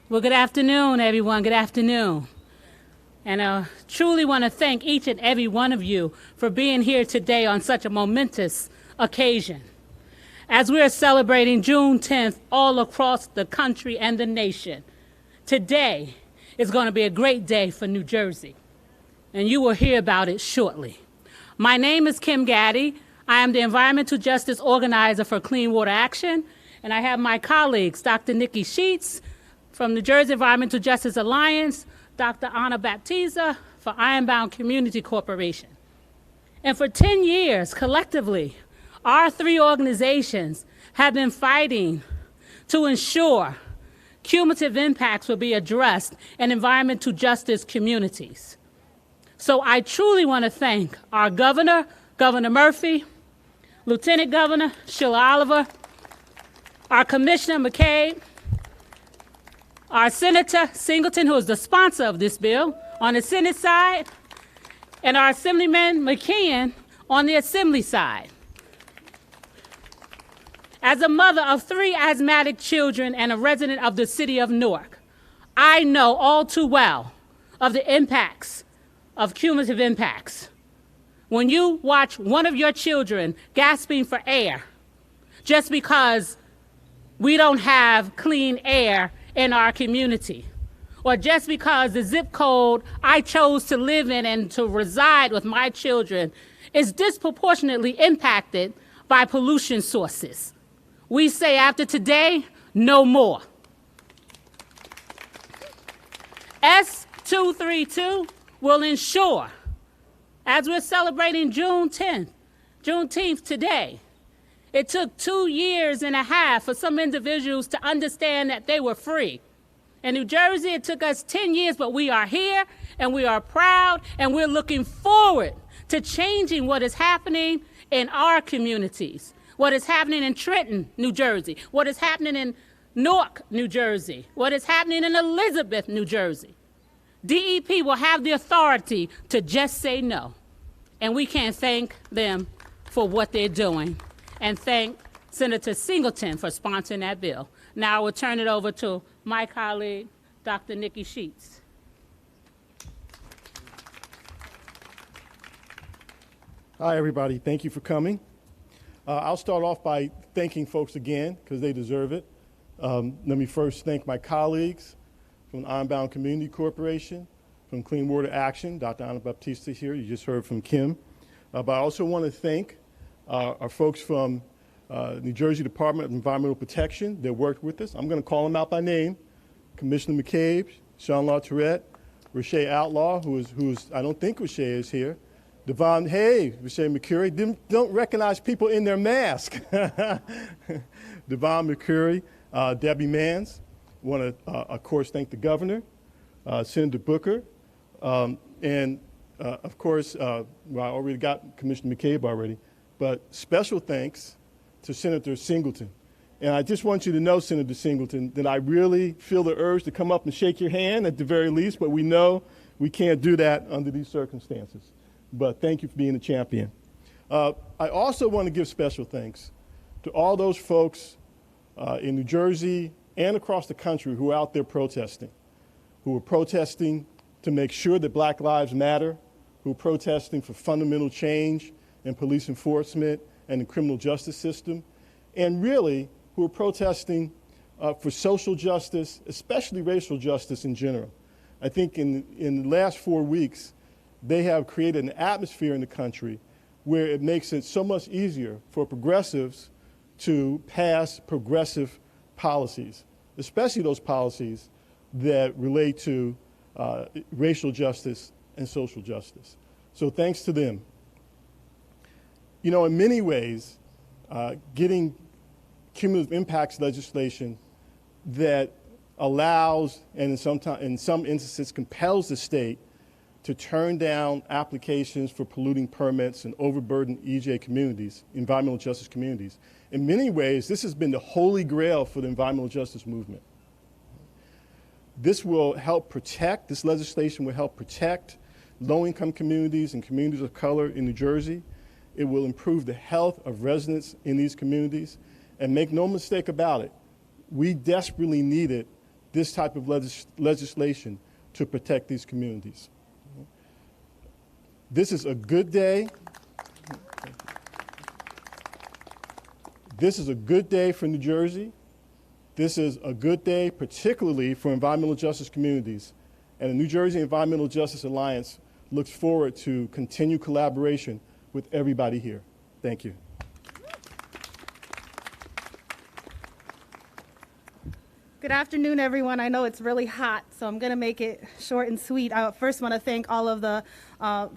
Well, good afternoon, everyone. Good afternoon. And I truly want to thank each and every one of you for being here today on such a momentous occasion. As we are celebrating June 10th all across the country and the nation, today is going to be a great day for New Jersey, and you will hear about it shortly. My name is Kim Gaddy. I am the Environmental Justice Organizer for Clean Water Action, and I have my colleagues, Dr. Nicki Sheets from New Jersey Environmental Justice Alliance, Dr. Anna Baptiza for Ironbound Community Corporation. And for 10 years, collectively, our three organizations have been fighting to ensure cumulative impacts will be addressed in environmental justice communities. So I truly want to thank our governor, Governor Murphy, Lieutenant Governor Sheila Oliver, our Commissioner McCabe, our Senator Singleton, who is the sponsor of this bill on the Senate side, and our Assemblyman McKeon on the Assembly side. As a mother of 3 asthmatic children and a resident of the city of Newark, I know all too well of the impacts of cumulative impacts. When you watch one of your children gasping for air just because we don't have clean air in our community, or just because the zip code I chose to live in and to reside with my children is disproportionately impacted by pollution sources. We say after today, no more. S232 will ensure, as we're celebrating Juneteenth today, it took 2.5 years for some individuals to understand that they were free. In New Jersey, it took us 10 years, but we are here, and we are proud, and we're looking forward to changing what is happening in our communities, what is happening in Trenton, New Jersey, what is happening in Newark, New Jersey, what is happening in Elizabeth, New Jersey. DEP will have the authority to just say no, and we can't thank them for what they're doing. And thank Senator Singleton for sponsoring that bill. Now I will turn it over to my colleague, Dr. Nicki Sheets. Hi, everybody. Thank you for coming. I'll start off by thanking folks again, because they deserve it. Let me first thank my colleagues from Ironbound Community Corporation, from Clean Water Action, Dr. Anna Baptista here, you just heard from Kim. But I also want to thank our folks from New Jersey Department of Environmental Protection that worked with us. I'm going to call them out by name. Commissioner McCabe, Sean LaTourette, Rashay Outlaw, who's I don't think Rashay is here. Devon, hey, Rashay McCurry, don't recognize people in their mask. Devon McCurry, Debbie Mans. Want to, of course, thank the governor, Senator Booker, and of course, well, I already got Commissioner McCabe already, but special thanks to Senator Singleton. And I just want you to know, Senator Singleton, that I really feel the urge to come up and shake your hand at the very least, but we know we can't do that under these circumstances. But thank you for being a champion. I also want to give special thanks to all those folks in New Jersey and across the country who are out there protesting, who are protesting to make sure that Black Lives Matter, who are protesting for fundamental change in police enforcement and the criminal justice system, and really who are protesting for social justice, especially racial justice in general. I think in the last 4 weeks, they have created an atmosphere in the country where it makes it so much easier for progressives to pass progressive policies, especially those policies that relate to racial justice and social justice. So thanks to them. You know, in many ways, getting cumulative impacts legislation that allows and in some instances compels the state to turn down applications for polluting permits and overburdened EJ communities, environmental justice communities. In many ways, this has been the holy grail for the environmental justice movement. This will help protect, this legislation will help protect low-income communities and communities of color in New Jersey. It will improve the health of residents in these communities. And make no mistake about it, we desperately need it this type of legislation to protect these communities. This is a good day. This is a good day for New Jersey. This is a good day, particularly for environmental justice communities. And the New Jersey Environmental Justice Alliance looks forward to continued collaboration with everybody here. Thank you. Good afternoon, everyone. I know it's really hot, so I'm going to make it short and sweet. I first want to thank all of the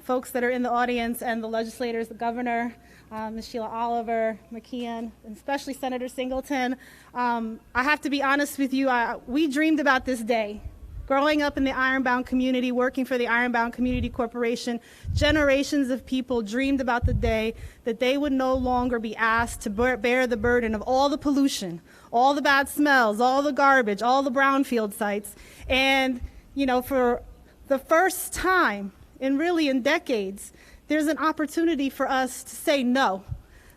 folks that are in the audience and the legislators, the governor, Ms. Sheila Oliver, McKeon, and especially Senator Singleton. I have to be honest with you, we dreamed about this day. Growing up in the Ironbound community, working for the Ironbound Community Corporation, generations of people dreamed about the day that they would no longer be asked to bear the burden of all the pollution, all the bad smells, all the garbage, all the brownfield sites. And, you know, for the first time in decades, there's an opportunity for us to say no.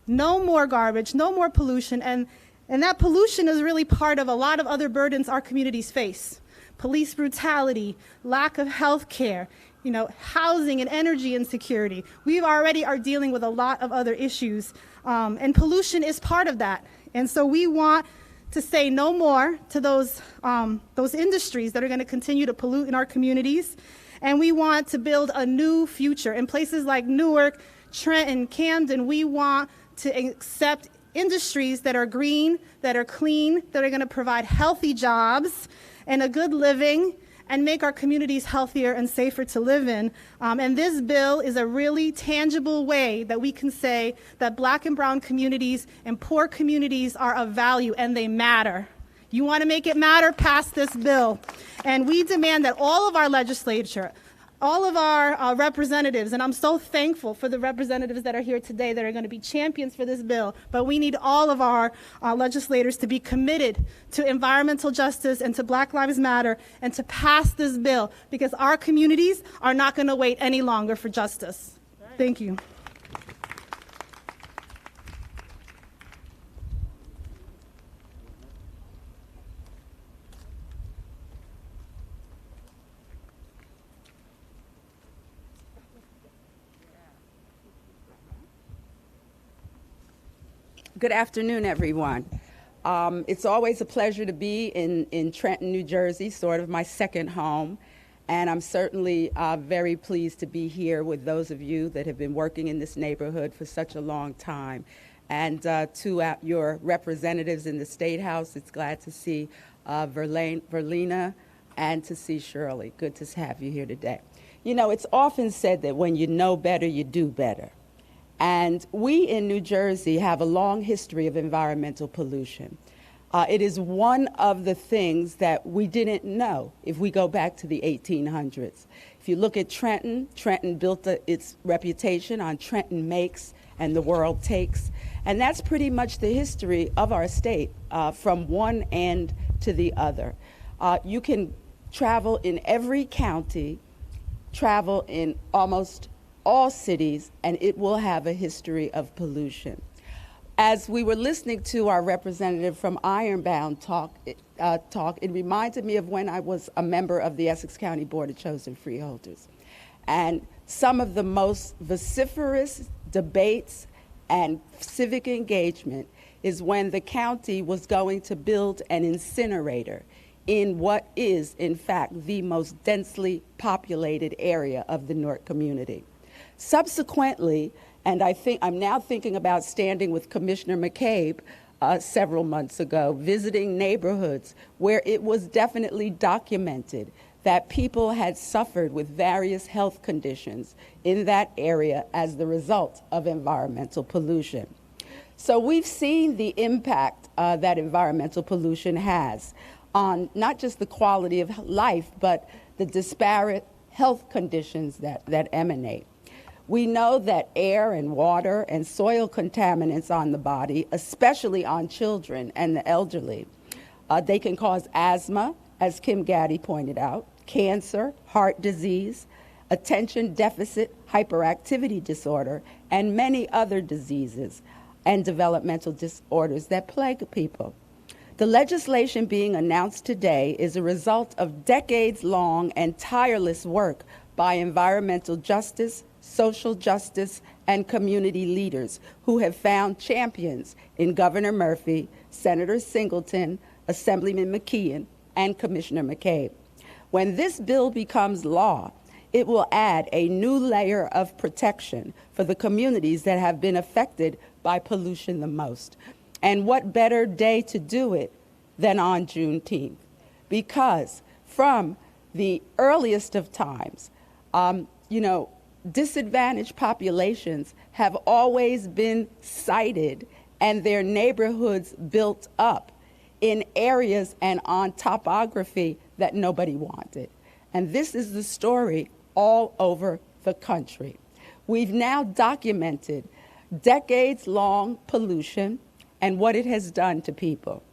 No more garbage, no more pollution. And that pollution is really part of a lot of other burdens our communities face. Police brutality, lack of health care, you know, housing and energy insecurity. We already are dealing with a lot of other issues, and pollution is part of that. And so we want to say no more to those industries that are going to continue to pollute in our communities. And we want to build a new future. In places like Newark, Trenton, Camden, we want to accept industries that are green, that are clean, that are going to provide healthy jobs and a good living and make our communities healthier and safer to live in. And this bill is a really tangible way that we can say that Black and brown communities and poor communities are of value and they matter. You want to make it matter? Pass this bill. And we demand that all of our legislature, all of our representatives, and I'm so thankful for the representatives that are here today that are going to be champions for this bill, but we need all of our legislators to be committed to environmental justice and to Black Lives Matter and to pass this bill because our communities are not going to wait any longer for justice. Thank you. Good afternoon, everyone. It's always a pleasure to be in Trenton, New Jersey, sort of my second home. And I'm certainly very pleased to be here with those of you that have been working in this neighborhood for such a long time. And to your representatives in the State House, it's glad to see Verlina and to see Shirley. Good to have you here today. You know, it's often said that when you know better, you do better. And we in New Jersey have a long history of environmental pollution. It is one of the things that we didn't know if we go back to the 1800s. If you look at Trenton, Trenton built its reputation on Trenton makes and the world takes. And that's pretty much the history of our state from one end to the other. You can travel in every county, travel in almost all cities, and it will have a history of pollution. As we were listening to our representative from Ironbound talk, it reminded me of when I was a member of the Essex County Board of Chosen Freeholders. And some of the most vociferous debates and civic engagement is when the county was going to build an incinerator in what is, in fact, the most densely populated area of the Newark community. Subsequently, and I'm now thinking about standing with Commissioner McCabe several months ago, visiting neighborhoods where it was definitely documented that people had suffered with various health conditions in that area as the result of environmental pollution. So we've seen the impact that environmental pollution has on not just the quality of life, but the disparate health conditions that emanate. We know that air and water and soil contaminants on the body, especially on children and the elderly, they can cause asthma, as Kim Gaddy pointed out, cancer, heart disease, attention deficit hyperactivity disorder, and many other diseases and developmental disorders that plague people. The legislation being announced today is a result of decades-long and tireless work by environmental justice, social justice, and community leaders who have found champions in Governor Murphy, Senator Singleton, Assemblyman McKeon, and Commissioner McCabe. When this bill becomes law, it will add a new layer of protection for the communities that have been affected by pollution the most. And what better day to do it than on Juneteenth? Because from the earliest of times, disadvantaged populations have always been cited and their neighborhoods built up in areas and on topography that nobody wanted. And this is the story all over the country. We've now documented decades-long pollution and what it has done to people.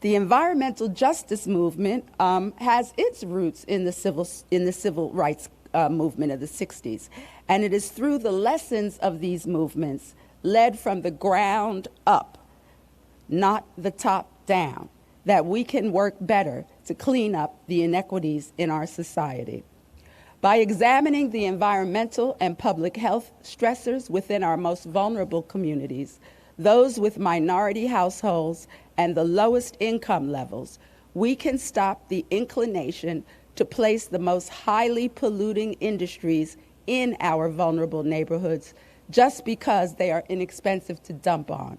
The environmental justice movement has its roots in the civil rights movement of the 60s. And it is through the lessons of these movements, led from the ground up, not the top down, that we can work better to clean up the inequities in our society. By examining the environmental and public health stressors within our most vulnerable communities, those with minority households and the lowest income levels, we can stop the inclination to place the most highly polluting industries in our vulnerable neighborhoods just because they are inexpensive to dump on.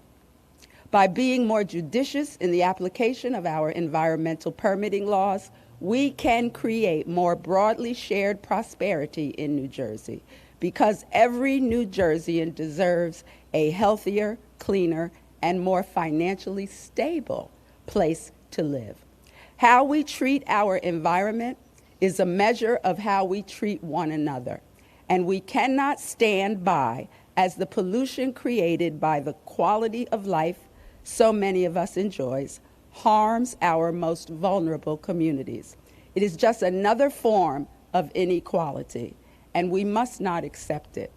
By being more judicious in the application of our environmental permitting laws, we can create more broadly shared prosperity in New Jersey, because every New Jerseyan deserves a healthier, cleaner, and more financially stable place to live. How we treat our environment is a measure of how we treat one another, and we cannot stand by as the pollution created by the quality of life so many of us enjoys harms our most vulnerable communities. It is just another form of inequality, and we must not accept it.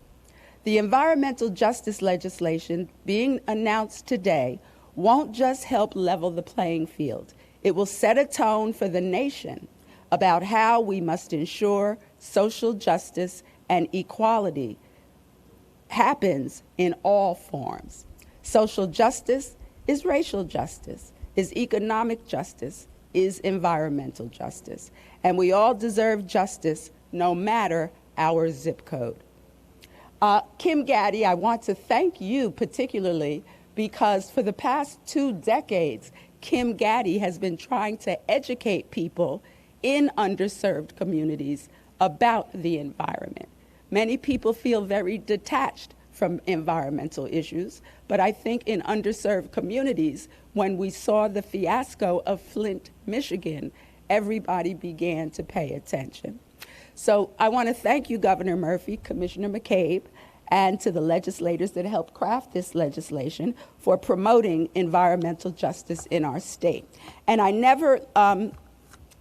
The environmental justice legislation being announced today won't just help level the playing field. It will set a tone for the nation about how we must ensure social justice and equality happens in all forms. Social justice is racial justice, is economic justice, is environmental justice. And we all deserve justice no matter our zip code. Kim Gaddy, I want to thank you particularly because for the past 2 decades, Kim Gaddy has been trying to educate people in underserved communities about the environment. Many people feel very detached from environmental issues, but I think in underserved communities, when we saw the fiasco of Flint, Michigan, everybody began to pay attention. So I want to thank you, Governor Murphy, Commissioner McCabe, and to the legislators that helped craft this legislation for promoting environmental justice in our state. And I never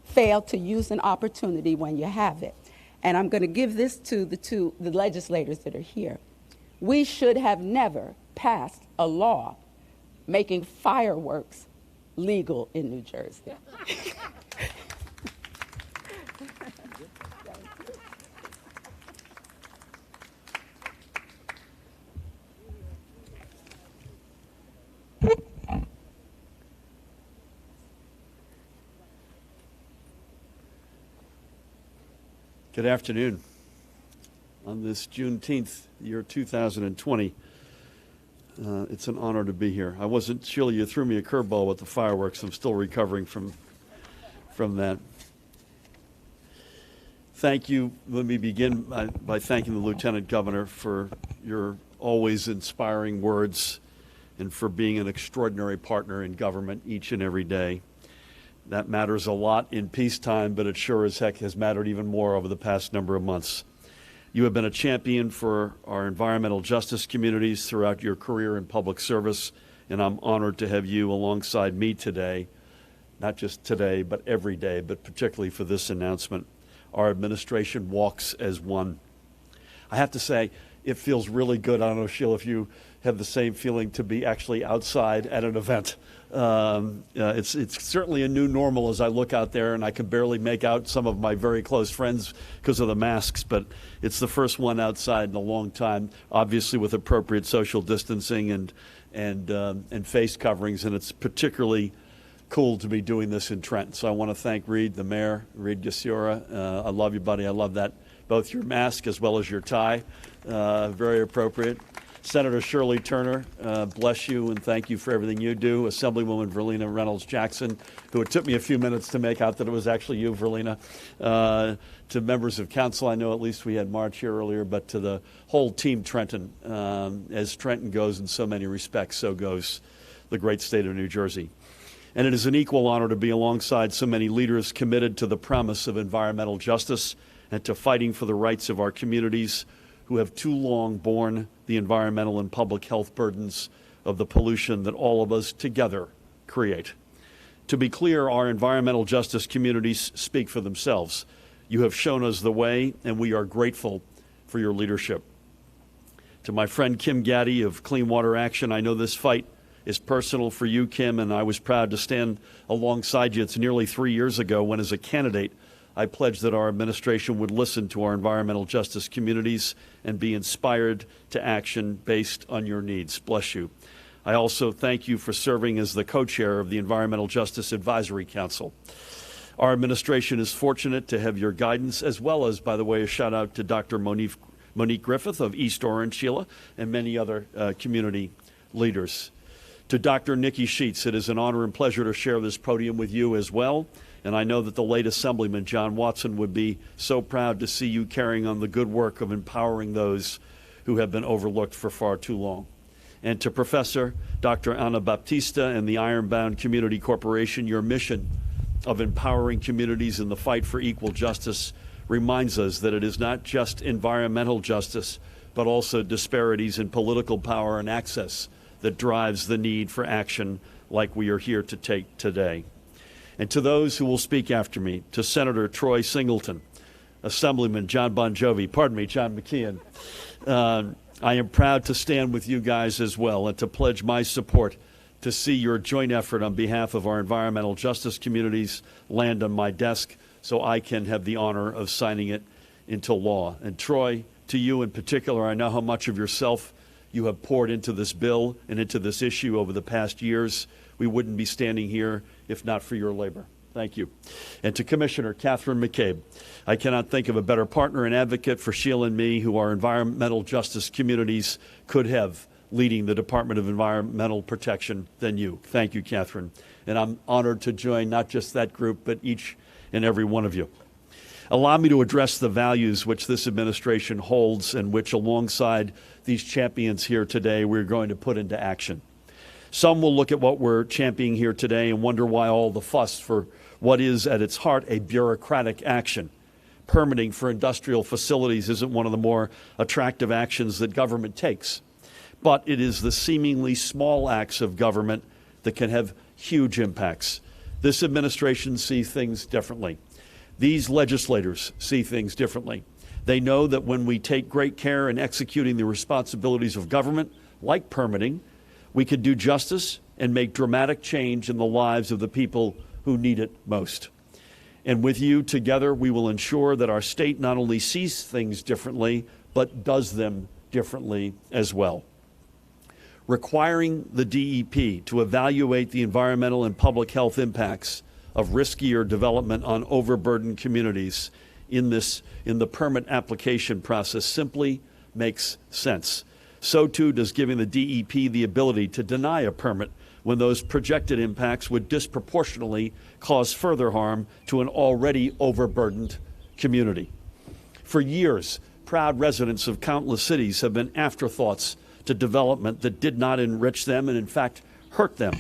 fail to use an opportunity when you have it. And I'm going to give this to the legislators that are here. We should have never passed a law making fireworks legal in New Jersey. Good afternoon. On this Juneteenth, year 2020, it's an honor to be here. I wasn't, Sheila, you threw me a curveball with the fireworks. I'm still recovering from that. Thank you. Let me begin by thanking the Lieutenant Governor for your always inspiring words and for being an extraordinary partner in government each and every day. That matters a lot in peacetime, but it sure as heck has mattered even more over the past number of months. You have been a champion for our environmental justice communities throughout your career in public service, and I'm honored to have you alongside me today, not just today, but every day, but particularly for this announcement. Our administration walks as one. I have to say, it feels really good. I don't know, Sheila, if you have the same feeling to be actually outside at an event. It's certainly a new normal as I look out there, and I can barely make out some of my very close friends because of the masks, but it's the first one outside in a long time, obviously with appropriate social distancing and face coverings, and it's particularly cool to be doing this in Trenton. So I want to thank Reed, the mayor, Reed Gasiora. I love you, buddy. I love that, both your mask as well as your tie. Very appropriate. Senator Shirley Turner, bless you and thank you for everything you do. Assemblywoman Verlina Reynolds Jackson, who it took me a few minutes to make out that it was actually you, Verlina. To members of council, I know at least we had March here earlier, but to the whole team Trenton. As Trenton goes in so many respects, so goes the great state of New Jersey. And it is an equal honor to be alongside so many leaders committed to the promise of environmental justice and to fighting for the rights of our communities who have too long borne the environmental and public health burdens of the pollution that all of us together create. To be clear, our environmental justice communities speak for themselves. You have shown us the way, and we are grateful for your leadership. To my friend Kim Gaddy of Clean Water Action, I know this fight is personal for you, Kim, and I was proud to stand alongside you. It's nearly 3 years ago when, as a candidate, I pledged that our administration would listen to our environmental justice communities and be inspired to action based on your needs. Bless you. I also thank you for serving as the co-chair of the Environmental Justice Advisory Council. Our administration is fortunate to have your guidance, as well as, by the way, a shout out to Dr. Monique Griffith of East Orange, Sheila, and many other community leaders. To Dr. Nicki Sheets, it is an honor and pleasure to share this podium with you as well. And I know that the late Assemblyman, John Watson, would be so proud to see you carrying on the good work of empowering those who have been overlooked for far too long. And to Professor Dr. Ana Baptista and the Ironbound Community Corporation, your mission of empowering communities in the fight for equal justice reminds us that it is not just environmental justice, but also disparities in political power and access that drives the need for action like we are here to take today. And to those who will speak after me, to Senator Troy Singleton, Assemblyman John McKeon, I am proud to stand with you guys as well and to pledge my support to see your joint effort on behalf of our environmental justice communities land on my desk so I can have the honor of signing it into law. And Troy, to you in particular, I know how much of yourself you have poured into this bill and into this issue over the past years. We wouldn't be standing here if not for your labor. Thank you. And to Commissioner Catherine McCabe, I cannot think of a better partner and advocate for Sheila and me who our environmental justice communities could have leading the Department of Environmental Protection than you. Thank you, Catherine. And I'm honored to join not just that group, but each and every one of you. Allow me to address the values which this administration holds and which, alongside these champions here today, we're going to put into action. Some will look at what we're championing here today and wonder why all the fuss for what is at its heart a bureaucratic action. Permitting for industrial facilities isn't one of the more attractive actions that government takes, but it is the seemingly small acts of government that can have huge impacts. This administration sees things differently. These legislators see things differently. They know that when we take great care in executing the responsibilities of government, like permitting, we can do justice and make dramatic change in the lives of the people who need it most. And with you together, we will ensure that our state not only sees things differently, but does them differently as well. Requiring the DEP to evaluate the environmental and public health impacts of riskier development on overburdened communities in the permit application process simply makes sense. So too does giving the DEP the ability to deny a permit when those projected impacts would disproportionately cause further harm to an already overburdened community. For years, proud residents of countless cities have been afterthoughts to development that did not enrich them and in fact hurt them.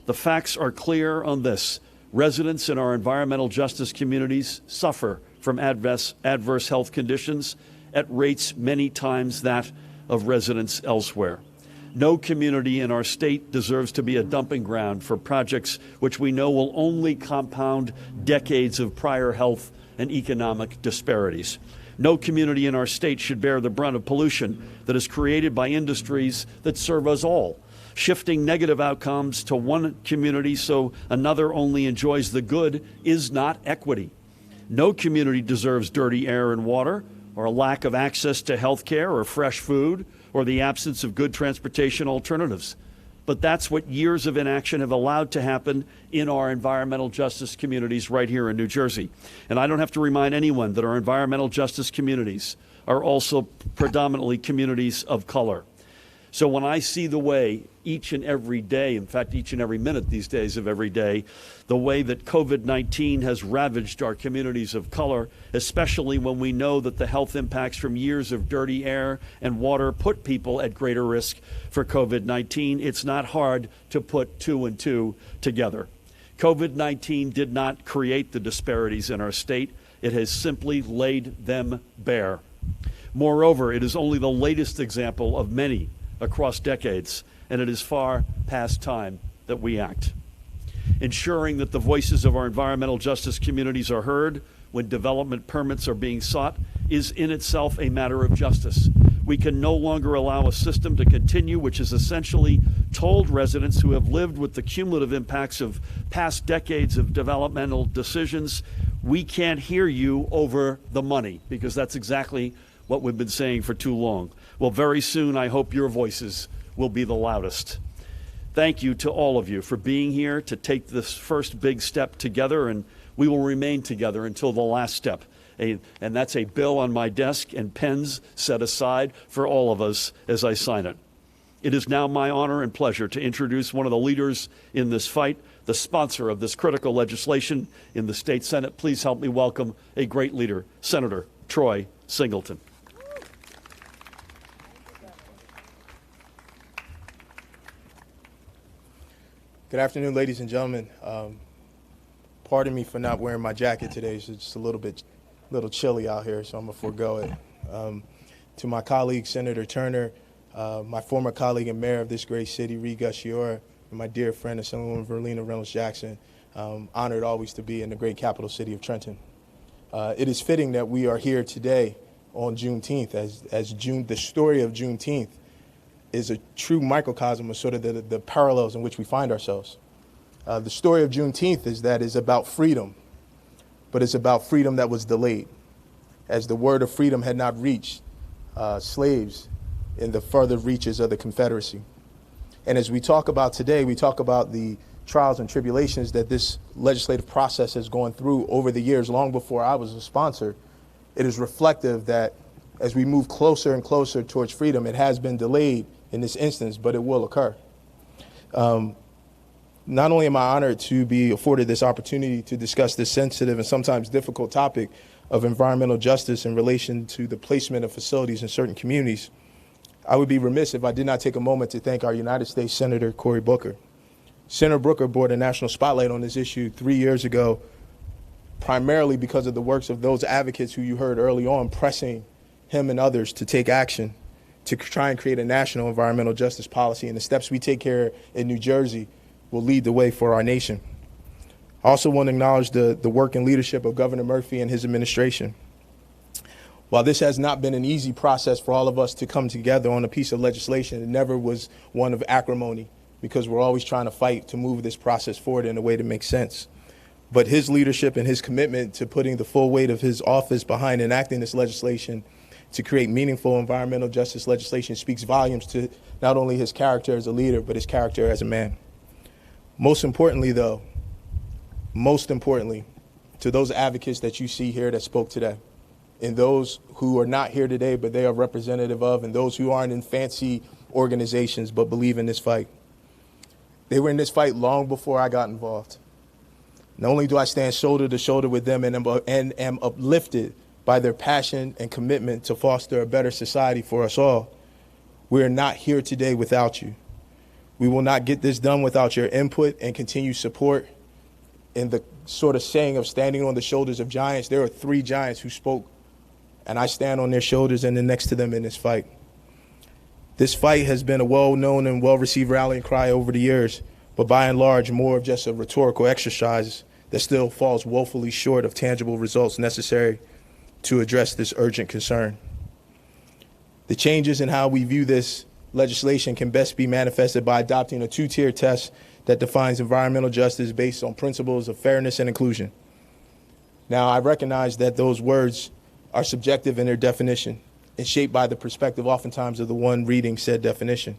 The facts are clear on this. Residents in our environmental justice communities suffer from adverse health conditions at rates many times that of residents elsewhere. No community in our state deserves to be a dumping ground for projects which we know will only compound decades of prior health and economic disparities. No community in our state should bear the brunt of pollution that is created by industries that serve us all. Shifting negative outcomes to one community so another only enjoys the good is not equity. No community deserves dirty air and water, or a lack of access to health care or fresh food, or the absence of good transportation alternatives. But that's what years of inaction have allowed to happen in our environmental justice communities right here in New Jersey. And I don't have to remind anyone that our environmental justice communities are also predominantly communities of color. So when I see the way each and every day, in fact, each and every minute these days of every day, the way that COVID-19 has ravaged our communities of color, especially when we know that the health impacts from years of dirty air and water put people at greater risk for COVID-19, it's not hard to put two and two together. COVID-19 did not create the disparities in our state. It has simply laid them bare. Moreover, it is only the latest example of many across decades, and it is far past time that we act. Ensuring that the voices of our environmental justice communities are heard when development permits are being sought is in itself a matter of justice. We can no longer allow a system to continue which has essentially told residents who have lived with the cumulative impacts of past decades of developmental decisions, we can't hear you over the money, because that's exactly what we've been saying for too long. Well, very soon, I hope your voices will be the loudest. Thank you to all of you for being here to take this first big step together, and we will remain together until the last step. And that's a bill on my desk and pens set aside for all of us as I sign it. It is now my honor and pleasure to introduce one of the leaders in this fight, the sponsor of this critical legislation in the state Senate. Please help me welcome a great leader, Senator Troy Singleton. Good afternoon, ladies and gentlemen. Pardon me for not wearing my jacket today. It's just a little chilly out here, so I'm gonna forego it. To my colleague, Senator Turner, my former colleague and mayor of this great city, Reed Gusciora, and my dear friend, Assemblywoman Verlina Reynolds-Jackson, honored always to be in the great capital city of Trenton. It is fitting that we are here today on Juneteenth, as the story of Juneteenth is a true microcosm of sort of the parallels in which we find ourselves. The story of Juneteenth is about freedom, but it's about freedom that was delayed, as the word of freedom had not reached slaves in the further reaches of the Confederacy. And as we talk about today, we talk about the trials and tribulations that this legislative process has gone through over the years, long before I was a sponsor. It is reflective that as we move closer and closer towards freedom, it has been delayed in this instance, but it will occur. Not only am I honored to be afforded this opportunity to discuss this sensitive and sometimes difficult topic of environmental justice in relation to the placement of facilities in certain communities, I would be remiss if I did not take a moment to thank our United States Senator Cory Booker. Senator Booker brought a national spotlight on this issue 3 years ago, primarily because of the works of those advocates who you heard early on pressing him and others to take action to try and create a national environmental justice policy, and the steps we take here in New Jersey will lead the way for our nation. I also want to acknowledge the work and leadership of Governor Murphy and his administration. While this has not been an easy process for all of us to come together on a piece of legislation, it never was one of acrimony, because we're always trying to fight to move this process forward in a way that makes sense. But his leadership and his commitment to putting the full weight of his office behind enacting this legislation to create meaningful environmental justice legislation speaks volumes to not only his character as a leader, but his character as a man. Most importantly, to those advocates that you see here that spoke today, and those who are not here today, but they are representative of, and those who aren't in fancy organizations but believe in this fight. They were in this fight long before I got involved. Not only do I stand shoulder to shoulder with them and am uplifted by their passion and commitment to foster a better society for us all, we are not here today without you. We will not get this done without your input and continued support. In the sort of saying of standing on the shoulders of giants, there are 3 giants who spoke, and I stand on their shoulders and then next to them in this fight. This fight has been a well-known and well-received rallying cry over the years, but by and large, more of just a rhetorical exercise that still falls woefully short of tangible results necessary to address this urgent concern. The changes in how we view this legislation can best be manifested by adopting a two-tier test that defines environmental justice based on principles of fairness and inclusion. Now, I recognize that those words are subjective in their definition and shaped by the perspective oftentimes of the one reading said definition.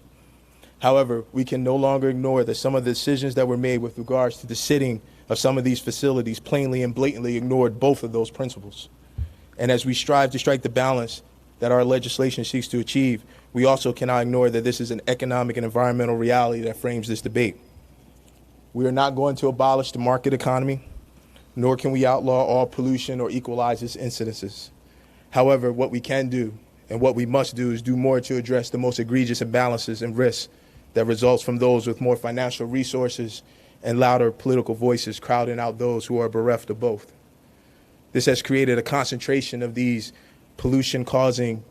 However, we can no longer ignore that some of the decisions that were made with regards to the sitting of some of these facilities plainly and blatantly ignored both of those principles. And as we strive to strike the balance that our legislation seeks to achieve, we also cannot ignore that this is an economic and environmental reality that frames this debate. We are not going to abolish the market economy, nor can we outlaw all pollution or equalize its incidences. However, what we can do and what we must do is do more to address the most egregious imbalances and risks that results from those with more financial resources and louder political voices crowding out those who are bereft of both. This has created a concentration of these pollution-causing,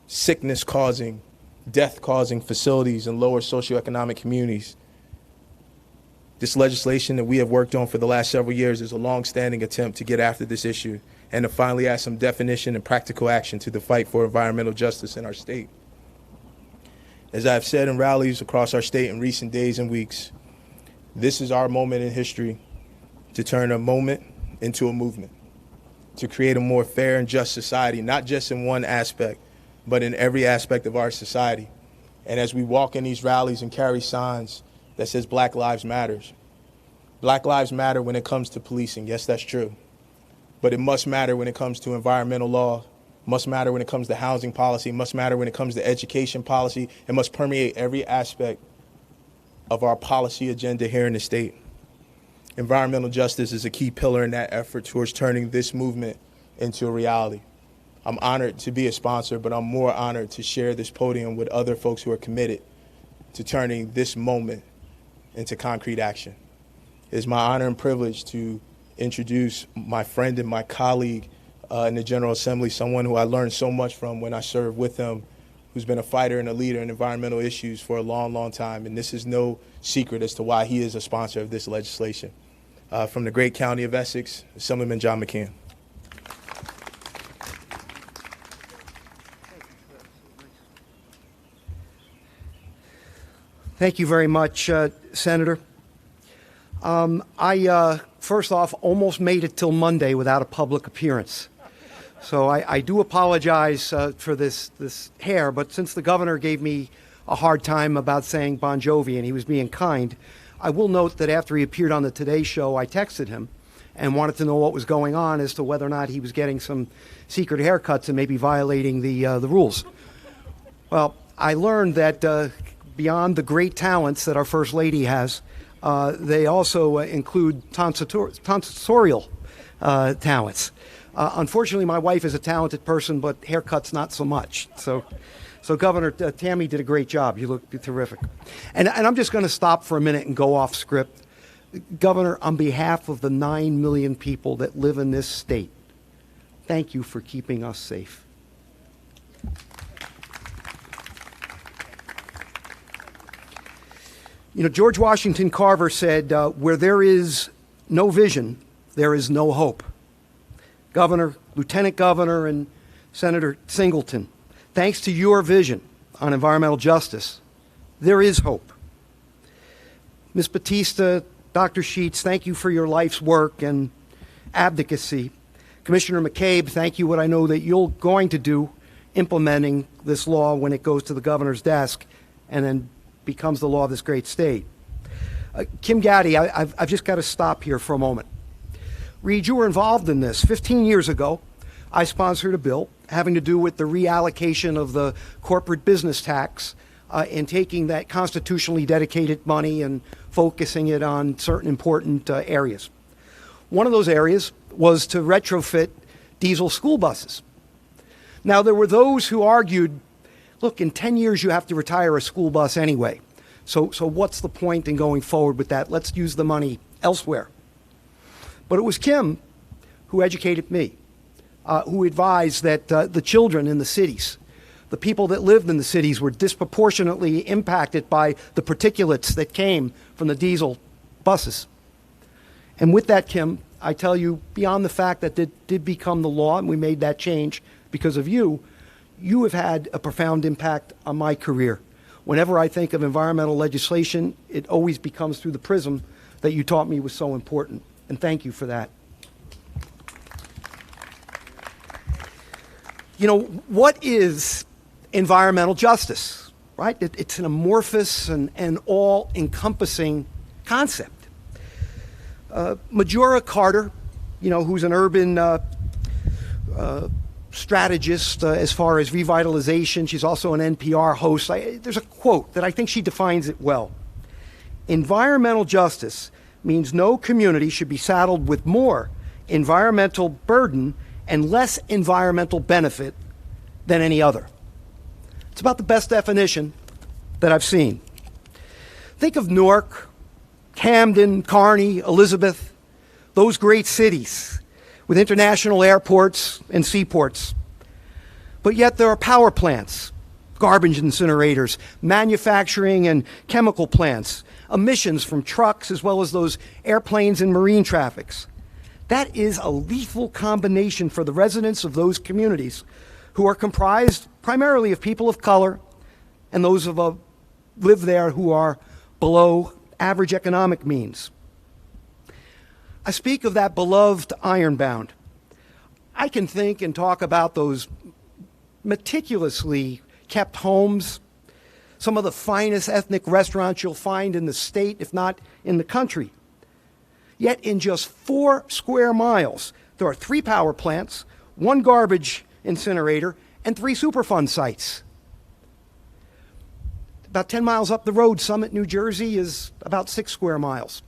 sickness-causing, death-causing facilities in lower socioeconomic communities. This legislation that we have worked on for the last several years is a long-standing attempt to get after this issue and to finally add some definition and practical action to the fight for environmental justice in our state. As I have said in rallies across our state in recent days and weeks, this is our moment in history to turn a moment into a movement, to create a more fair and just society, not just in one aspect, but in every aspect of our society. And as we walk in these rallies and carry signs that says Black Lives Matter. Black Lives Matter when it comes to policing. Yes, that's true. But it must matter when it comes to environmental law, must matter when it comes to housing policy, must matter when it comes to education policy. It must permeate every aspect of our policy agenda here in the state. Environmental justice is a key pillar in that effort towards turning this movement into a reality. I'm honored to be a sponsor, but I'm more honored to share this podium with other folks who are committed to turning this moment into concrete action. It is my honor and privilege to introduce my friend and my colleague in the General Assembly, someone who I learned so much from when I served with him, who's been a fighter and a leader in environmental issues for a long, long time. And this is no secret as to why he is a sponsor of this legislation. From the great county of Essex, Assemblyman John McCann. Thank you very much, Senator. I first off, almost made it till Monday without a public appearance. So I do apologize for this hair, but since the governor gave me a hard time about saying Bon Jovi and he was being kind, I will note that after he appeared on the Today Show, I texted him and wanted to know what was going on as to whether or not he was getting some secret haircuts and maybe violating the rules. Well, I learned that beyond the great talents that our First Lady has, they also include tonsorial talents. Unfortunately, my wife is a talented person, but haircuts not so much. So Governor, Tammy did a great job. You look terrific. And I'm just going to stop for a minute and go off script. Governor, on behalf of the 9 million people that live in this state, thank you for keeping us safe. You know, George Washington Carver said, where there is no vision, there is no hope. Governor, Lieutenant Governor, and Senator Singleton, thanks to your vision on environmental justice, there is hope. Ms. Batista, Dr. Sheets, thank you for your life's work and advocacy. Commissioner McCabe, thank you what I know that you're going to do implementing this law when it goes to the governor's desk and then becomes the law of this great state. Kim Gaddy, I've just got to stop here for a moment. Reed, you were involved in this. 15 years ago, I sponsored a bill having to do with the reallocation of the corporate business tax and taking that constitutionally dedicated money and focusing it on certain important areas. One of those areas was to retrofit diesel school buses. Now, there were those who argued, look, in 10 years you have to retire a school bus anyway. So what's the point in going forward with that? Let's use the money elsewhere. But it was Kim who educated me, who advised that the children in the cities, the people that lived in the cities, were disproportionately impacted by the particulates that came from the diesel buses. And with that, Kim, I tell you, beyond the fact that it did become the law and we made that change because of you, you have had a profound impact on my career. Whenever I think of environmental legislation, it always becomes through the prism that you taught me was so important. And thank you for that. You know, what is environmental justice, right? It's an amorphous and all-encompassing concept. Majora Carter, you know, who's an urban strategist as far as revitalization. She's also an NPR host. There's a quote that I think she defines it well. Environmental justice means no community should be saddled with more environmental burden and less environmental benefit than any other. It's about the best definition that I've seen. Think of Newark, Camden, Kearney, Elizabeth, those great cities with international airports and seaports. But yet there are power plants, garbage incinerators, manufacturing and chemical plants, emissions from trucks as well as those airplanes and marine traffics. That is a lethal combination for the residents of those communities who are comprised primarily of people of color and those of live there who are below average economic means. I speak of that beloved Ironbound. I can think and talk about those meticulously kept homes, some of the finest ethnic restaurants you'll find in the state, if not in the country. Yet in just 4 square miles, there are 3 power plants, 1 garbage incinerator, and 3 Superfund sites. About 10 miles up the road, Summit, New Jersey is about 6 square miles.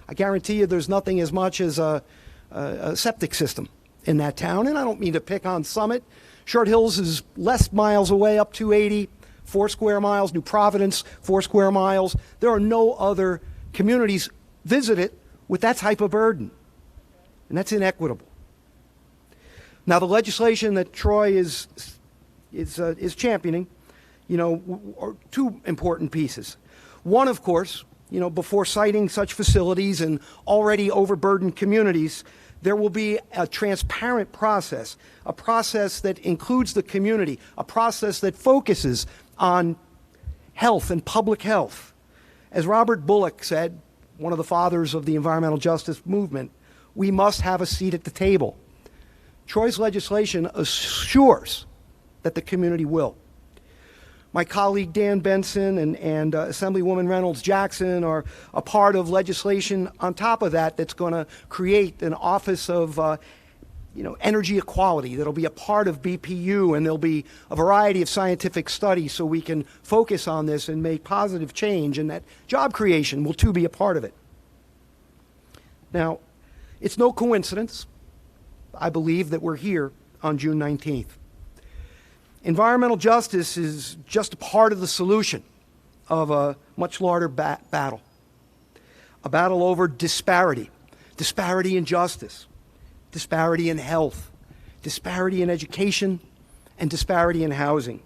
I guarantee you there's nothing as much as a septic system in that town, and I don't mean to pick on Summit. Short Hills is less miles away, up 280, 4 square miles. New Providence, 4 square miles. There are no other communities visited with that type of burden, and that's inequitable. Now, the legislation that Troy is championing, you know, are 2 important pieces. One, of course, you know, before citing such facilities in already overburdened communities, there will be a transparent process, a process that includes the community, a process that focuses on health and public health. As Robert Bullock said, one of the fathers of the environmental justice movement, we must have a seat at the table. Troy's legislation assures that the community will. My colleague Dan Benson and Assemblywoman Reynolds Jackson are a part of legislation on top of that that's going to create an office of energy equality that'll be a part of BPU, and there'll be a variety of scientific studies so we can focus on this and make positive change, and that job creation will too be a part of it. Now, it's no coincidence, I believe, that we're here on June 19th. Environmental justice is just a part of the solution of a much larger battle. A battle over disparity, disparity in justice, disparity in health, disparity in education, and disparity in housing.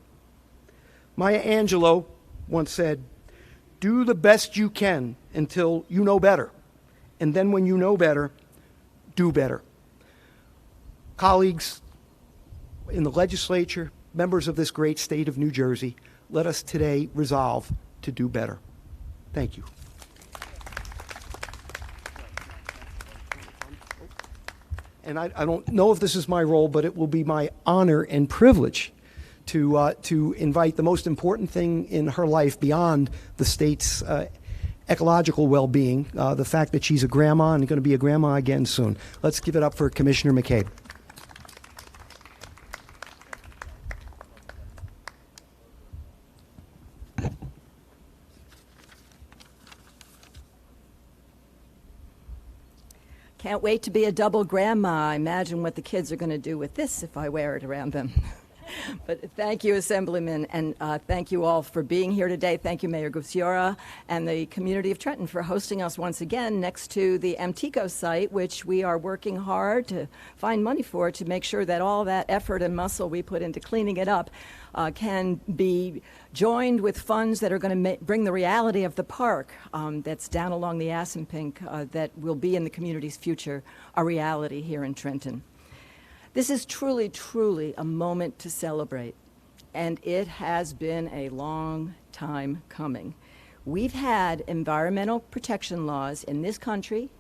Maya Angelou once said, "Do the best you can until you know better, and then when you know better, do better." Colleagues in the legislature, members of this great state of New Jersey, let us today resolve to do better. Thank you. And I don't know if this is my role, but it will be my honor and privilege to invite the most important thing in her life beyond the state's ecological well-being, the fact that she's a grandma and going to be a grandma again soon. Let's give it up for Commissioner McCabe. Can't wait to be a double grandma. Imagine what the kids are going to do with this if I wear it around them. But thank you, Assemblyman, and thank you all for being here today. Thank you, Mayor Gutierrez, and the community of Trenton for hosting us once again next to the Amtico site, which we are working hard to find money for to make sure that all that effort and muscle we put into cleaning it up can be joined with funds that are going to bring the reality of the park that's down along the Assunpink that will be in the community's future a reality here in Trenton. This is truly, truly a moment to celebrate, and it has been a long time coming. We've had environmental protection laws in this country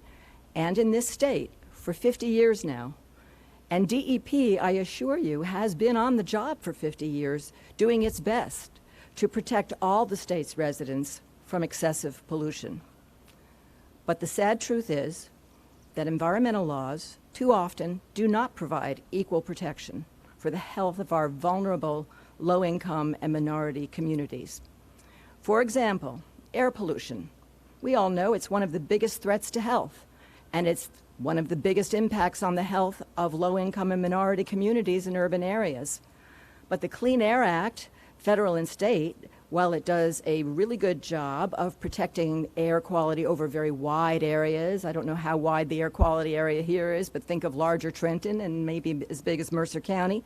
and in this state for 50 years now. And DEP, I assure you, has been on the job for 50 years doing its best to protect all the state's residents from excessive pollution. But the sad truth is that environmental laws too often do not provide equal protection for the health of our vulnerable, low-income, and minority communities. For example, air pollution. We all know it's one of the biggest threats to health, and it's one of the biggest impacts on the health of low-income and minority communities in urban areas. But the Clean Air Act, federal and state, while it does a really good job of protecting air quality over very wide areas, I don't know how wide the air quality area here is, but think of larger Trenton and maybe as big as Mercer County,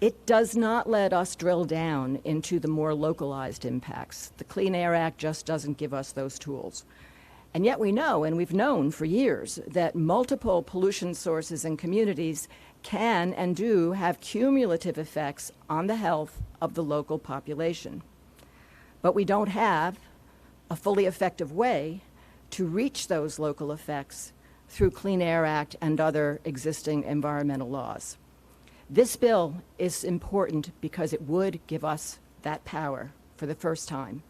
it does not let us drill down into the more localized impacts. The Clean Air Act just doesn't give us those tools. And yet we know, and we've known for years, that multiple pollution sources and communities can and do have cumulative effects on the health of the local population. But we don't have a fully effective way to reach those local effects through Clean Air Act and other existing environmental laws. This bill is important because it would give us that power for the first time.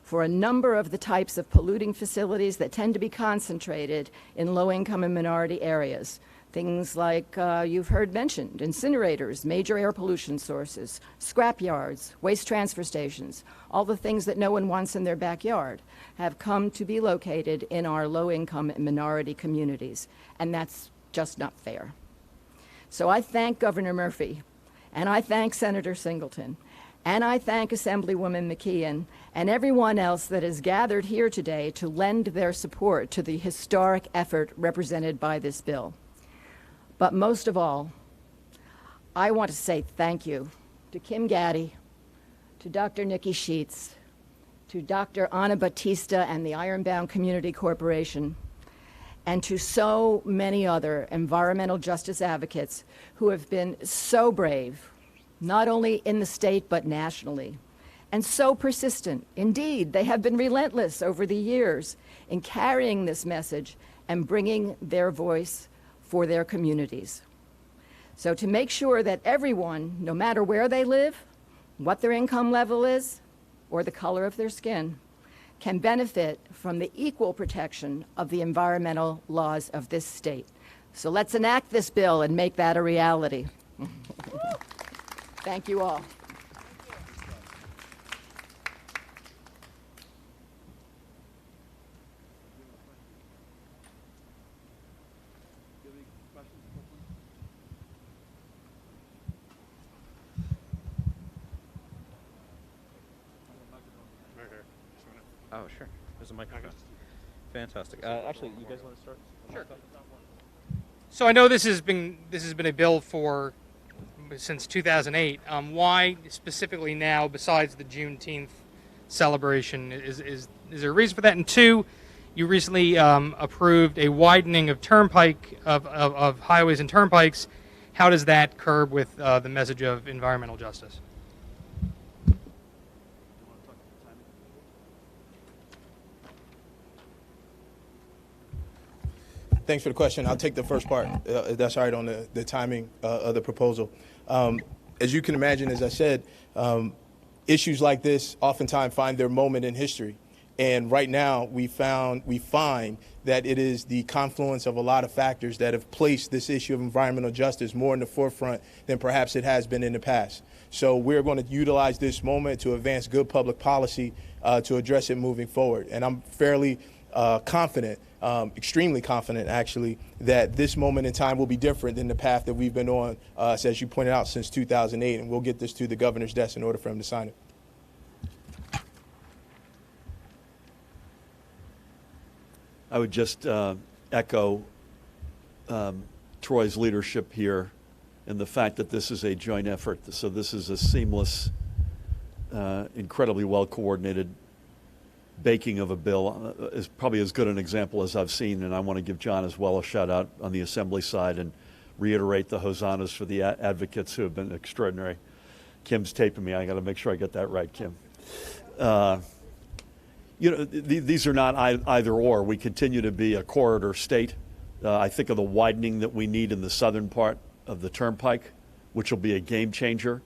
For a number of the types of polluting facilities that tend to be concentrated in low-income and minority areas, things like you've heard mentioned, incinerators, major air pollution sources, scrap yards, waste transfer stations, all the things that no one wants in their backyard have come to be located in our low-income and minority communities, and that's just not fair. So I thank Governor Murphy, and I thank Senator Singleton, and I thank Assemblywoman McKeon and everyone else that has gathered here today to lend their support to the historic effort represented by this bill. But most of all, I want to say thank you to Kim Gaddy, to Dr. Nicki Sheets, to Dr. Ana Batista and the Ironbound Community Corporation, and to so many other environmental justice advocates who have been so brave, not only in the state but nationally, and so persistent. Indeed, they have been relentless over the years in carrying this message and bringing their voice for their communities. So to make sure that everyone, no matter where they live, what their income level is, or the color of their skin, can benefit from the equal protection of the environmental laws of this state. So let's enact this bill and make that a reality. Thank you all. Oh, sure. There's a microphone. Fantastic. Actually, you guys want to start? Sure. So I know this has been a bill since 2008. Why specifically now, besides the Juneteenth celebration? Is there a reason for that? And two, you recently approved a widening of turnpike of highways and turnpikes. How does that curb with the message of environmental justice? Thanks for the question. I'll take the first part, if that's all right, on the timing of the proposal. As you can imagine, as I said, issues like this oftentimes find their moment in history. And right now, we find that it is the confluence of a lot of factors that have placed this issue of environmental justice more in the forefront than perhaps it has been in the past. So we're going to utilize this moment to advance good public policy to address it moving forward. And I'm fairly confident, extremely confident actually, that this moment in time will be different than the path that we've been on, as you pointed out, since 2008. And we'll get this to the governor's desk in order for him to sign it. I would just echo Troy's leadership here and the fact that this is a joint effort. So this is a seamless, incredibly well-coordinated baking of a bill. Is probably as good an example as I've seen, and I want to give John as well a shout out on the Assembly side and reiterate the hosannas for the advocates who have been extraordinary. Kim's taping me. I got to make sure I get that right, Kim. These are not either or. We continue to be a corridor state. I think of the widening that we need in the southern part of the Turnpike, which will be a game changer.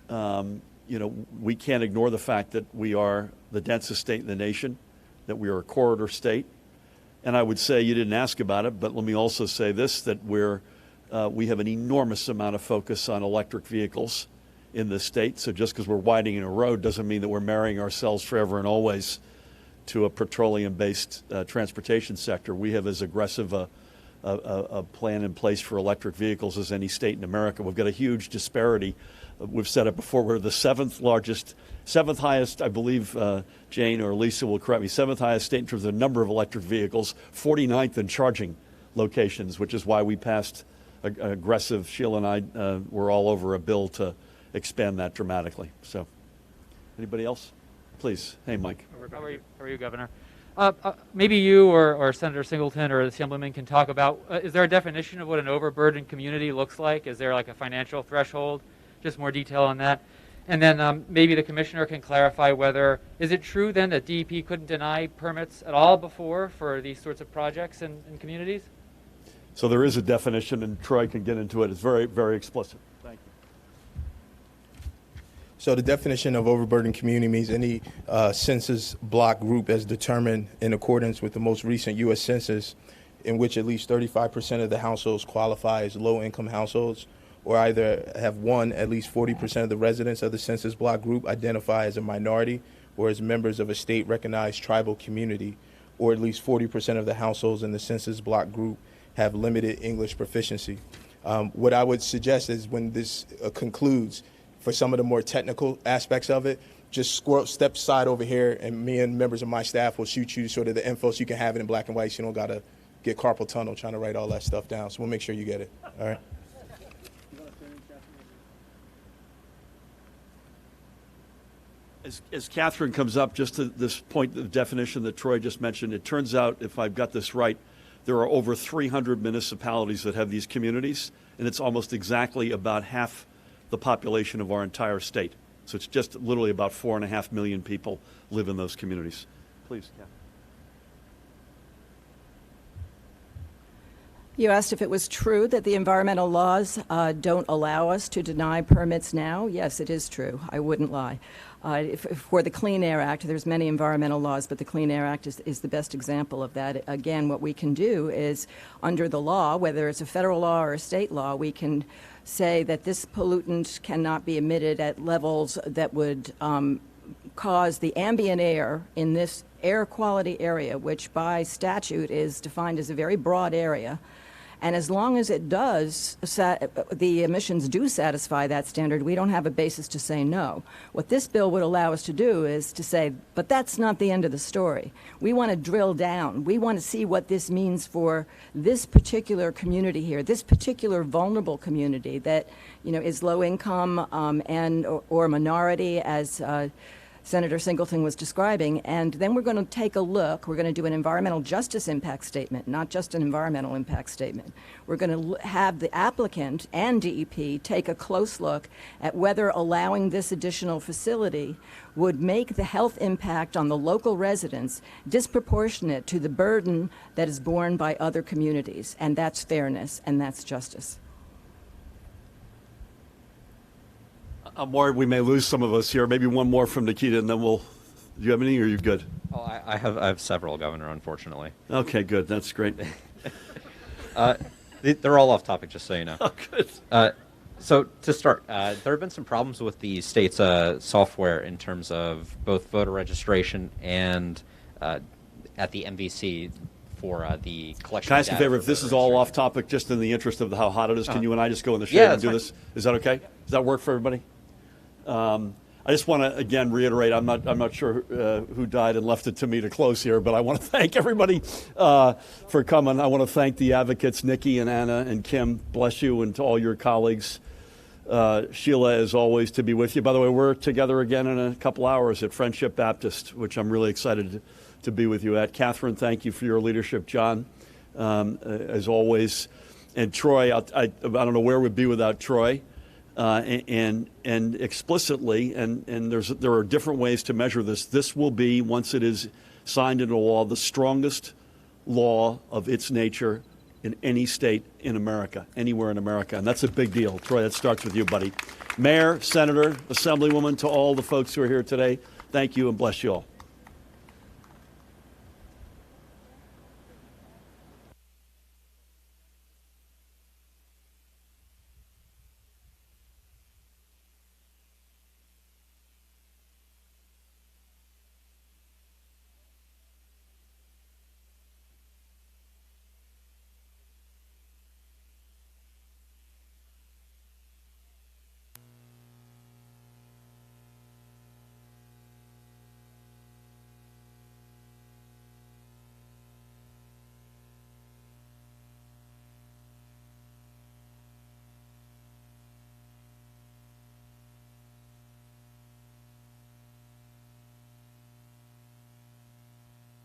We can't ignore the fact that we are the densest state in the nation, that we are a corridor state. And I would say, you didn't ask about it, but let me also say this, that we have an enormous amount of focus on electric vehicles in this state. So just because we're widening a road doesn't mean that we're marrying ourselves forever and always to a petroleum-based transportation sector. We have as aggressive a plan in place for electric vehicles as any state in America. We've got a huge disparity. We've said it before, we're the seventh highest, I believe, Jane or Lisa will correct me, seventh highest state in terms of the number of electric vehicles, 49th in charging locations, which is why we passed aggressive, Sheila and I were all over a bill to expand that dramatically. So, anybody else? Please. Hey, Mike. How are you, Governor? Maybe you or Senator Singleton or the Assemblyman can talk about, is there a definition of what an overburdened community looks like? Is there like a financial threshold? Just more detail on that. And then maybe the Commissioner can clarify whether, is it true then that DEP couldn't deny permits at all before for these sorts of projects in communities? So there is a definition, and Troy can get into it. It's very, very explicit. Thank you. So the definition of overburdened community means any census block group as determined in accordance with the most recent U.S. Census, in which at least 35% of the households qualify as low-income households, or either have at least 40% of the residents of the census block group identify as a minority or as members of a state-recognized tribal community, or at least 40% of the households in the census block group have limited English proficiency. What I would suggest is when this concludes, for some of the more technical aspects of it, just step aside over here, and me and members of my staff will shoot you sort of the info so you can have it in black and white, so you don't got to get carpal tunnel trying to write all that stuff down. So we'll make sure you get it. All right. As Catherine comes up, just to this point, the definition that Troy just mentioned, it turns out, if I've got this right, there are over 300 municipalities that have these communities, and it's almost exactly about half the population of our entire state. So it's just literally about 4.5 million people live in those communities. Please, Catherine. You asked if it was true that the environmental laws don't allow us to deny permits now. Yes, it is true. I wouldn't lie. For the Clean Air Act, there's many environmental laws, but the Clean Air Act is the best example of that. Again, what we can do is, under the law, whether it's a federal law or a state law, we can say that this pollutant cannot be emitted at levels that would cause the ambient air in this air quality area, which by statute is defined as a very broad area. And as long as it does, the emissions do satisfy that standard, we don't have a basis to say no. What this bill would allow us to do is to say, but that's not the end of the story. We want to drill down. We want to see what this means for this particular community here, this particular vulnerable community that, is low income or minority, as Senator Singleton was describing, and then we're going to take a look. We're going to do an environmental justice impact statement, not just an environmental impact statement. We're going to have the applicant and DEP take a close look at whether allowing this additional facility would make the health impact on the local residents disproportionate to the burden that is borne by other communities, and that's fairness, and that's justice. I'm worried we may lose some of us here. Maybe one more from Nikita, and then do you have any, or are you good? Oh, I have several, Governor, unfortunately. Okay, good. That's great. They're all off topic, just so you know. Oh, good. So to start, there have been some problems with the state's software in terms of both voter registration and at the MVC for the collection. Can I ask you a favor? If this is all off topic, just in the interest of how hot it is, can you and I just go in the shade and do this? Is that okay? Does that work for everybody? I just want to again reiterate. I'm not sure who died and left it to me to close here, but I want to thank everybody for coming. I want to thank the advocates, Nicki and Anna and Kim. Bless you, and to all your colleagues. Sheila, as always, to be with you. By the way, we're together again in a couple hours at Friendship Baptist, which I'm really excited to be with you at. Catherine, thank you for your leadership. John, as always, and Troy. I don't know where we'd be without Troy. And explicitly, and there are different ways to measure this. This will be, once it is signed into law, the strongest law of its nature in any state in America, anywhere in America. And that's a big deal. Troy, that starts with you, buddy. Mayor, Senator, Assemblywoman, to all the folks who are here today, thank you and bless you all.